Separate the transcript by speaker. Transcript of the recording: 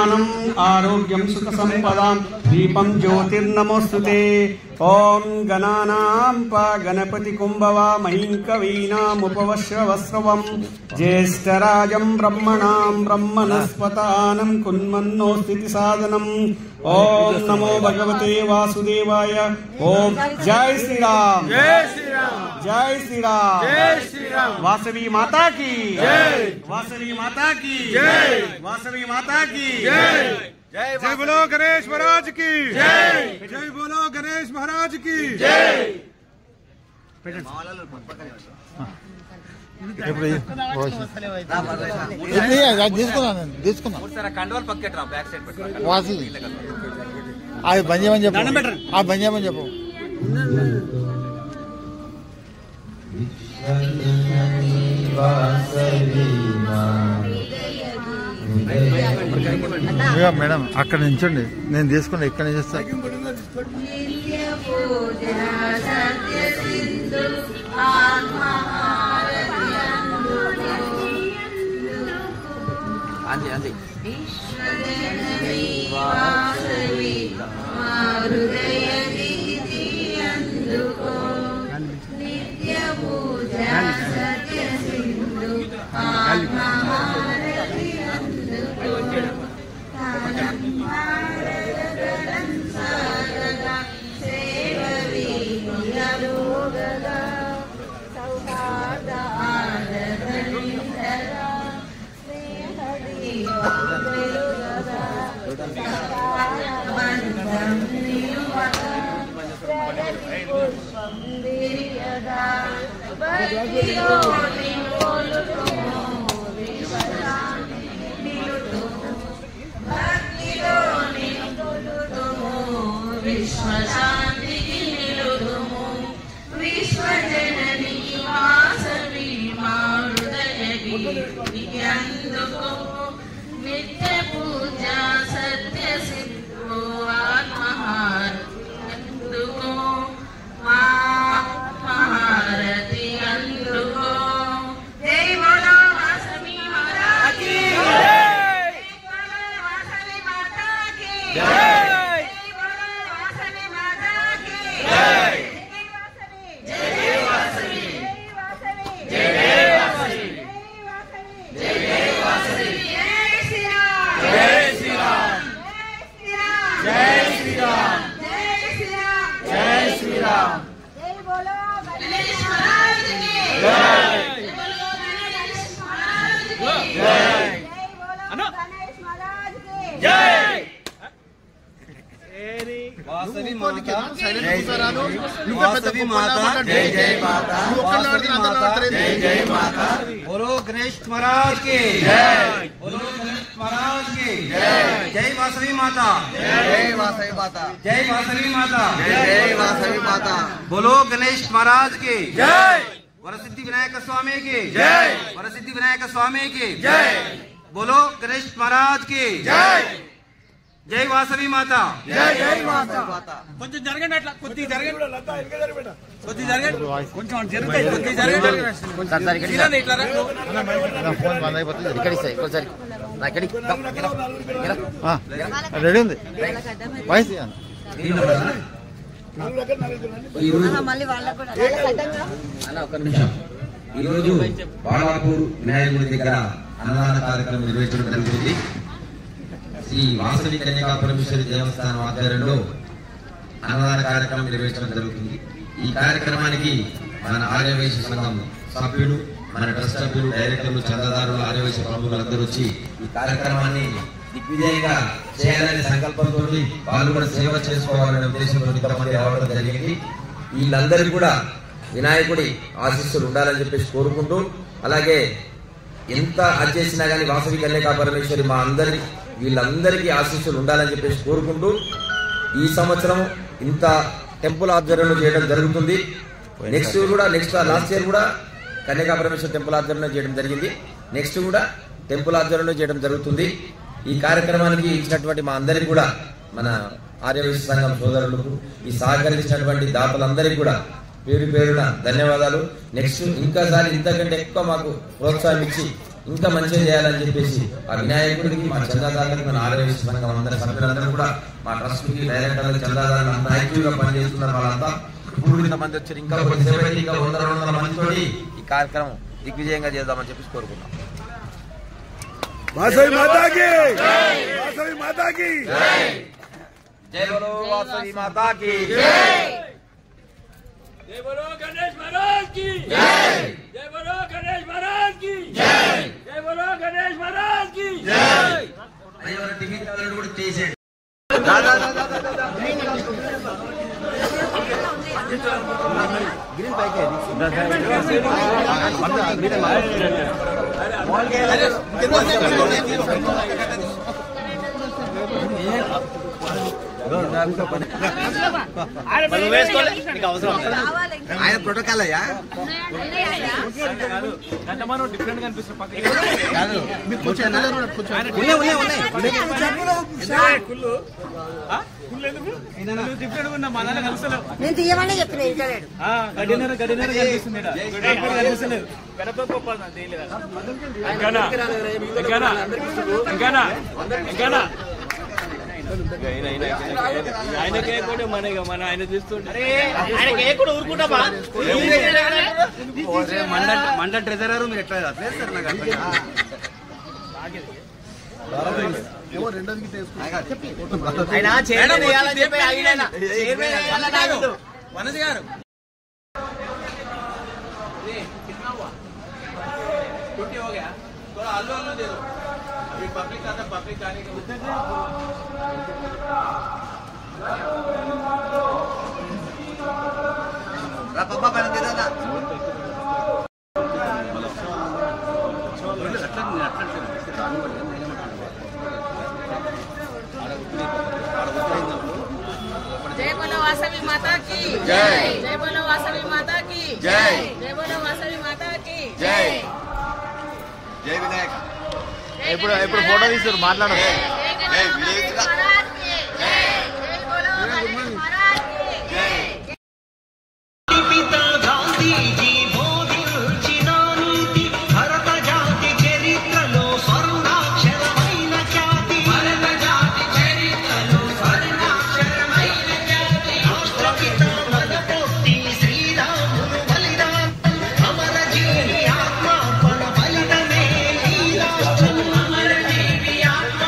Speaker 1: आरोग्यं सुख संपदां दीपं ज्योतिर्नमोस्तुते। ओं गणानां गणपति कुंभवा महिं कवीनामुपवश्रवस्रवं ज्येष्ठराजं ब्रह्मणां ब्रह्मणस्पतानं कुन्मन्नोस्तिति साधनम्। ओं नमो भगवते वासुदेवाय। ओं जय श्री राम, जय श्री राम, जय श्री राम, जय श्री राम। वासवी माता की जय, वासवी माता की जय, वासवी माता की जय। जय बोलो गणेश महाराज की जय, जय बोलो गणेश महाराज की जय।
Speaker 2: కండవాలు పక్కెట్రా బ్యాక్ సైడ్ పెట్టుకో
Speaker 3: వాసి అది బంద్ చేయమని చెప్పు, ఆ బంద్ చేయమని చెప్పు. మేడం అక్కడ నుంచండి, నేను తీసుకున్నా ఇక్కడ నుంచి చేస్తాను.
Speaker 2: बोलो गणेश महाराज की जय, बोलो गणेश महाराज की जय। जय वासवी माता, जय वासवी माता, जय वासवी माता, जय वासवी माता। बोलो गणेश महाराज की जय, वरसिद्धि विनायक स्वामी की जय, वरसिद्धि विनायक स्वामी की जय। बोलो गणेश महाराज की जय, जय वासवी माता, जय जय माता। కొంచెం జరగండి, అట్లా కొద్ది జరగండి, కొద్ది జరగండి, కొంచెం జరుగుతాయి, కొద్ది జరగండి.
Speaker 3: రెడీ ఉంది వాయిస్.
Speaker 4: ఈరోజు బాలాపూర్ వినాయకుడి దగ్గర అన్నదాన కార్యక్రమం నిర్వహించడం జరుగుతుంది. శ్రీ వాసవి కన్యకా పరమేశ్వరి దేవస్థానం ఆధ్వర్యంలో అన్నదాన కార్యక్రమం నిర్వహించడం జరుగుతుంది. ఈ కార్యక్రమానికి మన ఆర్యవైశ్య సంఘం సభ్యులు, మన ట్రస్ట్ సభ్యులు, డైరెక్టర్లు, చందాదారులు, ఆర్యవైశ్య ప్రముఖులందరూ వచ్చి ఈ కార్యక్రమాన్ని దిగ్విజయంగా చేయాలనే సంకల్పంతో వాళ్ళు కూడా సేవ చేసుకోవాలనే ఉద్దేశంతో ఇంతమంది రావడం జరిగింది. వీళ్ళందరికీ కూడా వినాయకుడి ఆశీస్సులు ఉండాలని చెప్పేసి కోరుకుంటూ, అలాగే ఎంత అది చేసినా కానీ వాసవి కన్యకా పరమేశ్వరి మా వీళ్ళందరికీ ఆశీస్సులు ఉండాలని చెప్పేసి కోరుకుంటూ, ఈ సంవత్సరం ఇంత టెంపుల్ ఆధ్వర్యంలో చేయడం జరుగుతుంది. నెక్స్ట్ లాస్ట్ ఇయర్ కూడా కన్యకా పరమేశ్వరి టెంపుల్ ఆధ్వర్యంలో చేయడం జరిగింది. నెక్స్ట్ కూడా టెంపుల్ ఆధ్వర్యంలో చేయడం జరుగుతుంది. ఈ కార్యక్రమానికి ఇచ్చినటువంటి మా అందరికి కూడా, మన ఆర్యవైశ్య సంఘం సోదరులకు, ఈ సహకరించినటువంటి దాతలందరికీ కూడా పేరు పేరున ధన్యవాదాలు. నెక్స్ట్ ఇంకాసారి ఇంతకంటే ఎక్కువ మాకు ప్రోత్సాహం ఇచ్చి ఇంకా మంచిగా చేయాలని చెప్పేసి ఆ వినాయకుడికి మా చందాదారులకి మన ఆరోగ్య సంఘం అందరి సభ్యులందరూ కూడా మా ట్రస్ట్ కి డైరెక్టర్లు చందాదారులు అంతా యాక్టివ్ గా పనిచేస్తున్నారు. వాళ్ళంతా ఇప్పుడు ఇంతమంది వచ్చారు. ఇంకా కొద్దిసేపు ఇంకా 100-200 మందితో ఈ కార్యక్రమం దిగ్విజయంగా చేద్దామని చెప్పి కోరుకున్నాం.
Speaker 3: వాసవి మాతాకి వాసవి మాతాకి
Speaker 4: జై బోలో వాసవి మాతాకి
Speaker 5: जय बोलो गणेश महाराज की जय जय बोलो गणेश महाराज की जय जय बोलो गणेश महाराज की जय
Speaker 4: అయ్యో టిఫిన్ కావాలని కూడా చేసేయండి.
Speaker 2: ఆయన ప్రోటోకాల్ అయ్యా
Speaker 5: డిఫరెంట్ కనిపిస్తుంది.
Speaker 6: నేను తీయమని చెప్పిన
Speaker 5: ఆయనకే కూడా మన ఆయన చూస్తుంటే
Speaker 2: మండల్ ట్రెజరర్ మీరు ఎట్లా అట్లేస్తారు నాకు మనసి గారు हो गया थोड़ा आलू आलू दे दो अभी पब्लिक आता पब्लिक आने के पापा बना दे दादा
Speaker 6: जय बोलो वासवी माता की जय जय बोलो वासवी माता की जय जय बोलो वासवी माता की जय
Speaker 2: जय विनायक
Speaker 3: ఇప్పుడు ఫోటో తీస్తారు మాట్లాడారు.
Speaker 6: जय महाराज की जय जय बोलो गणेश महाराज की जय
Speaker 7: पिता गांधीजी బోధించినానికి భరత జాతి చరిత్రలో స్వర్ణాక్షరమైన ఖ్యాతి భరత జాతి చరిత్రలో స్వర్ణాక్షరమైన ఖ్యాతి రాష్ట్రపిత మనపొట్టి శ్రీరాములు బలిదానం అమర జీవి ఆత్మార్పణ ఫలితమే ఈ రాష్ట్రం అమర జీవి ఆత్మ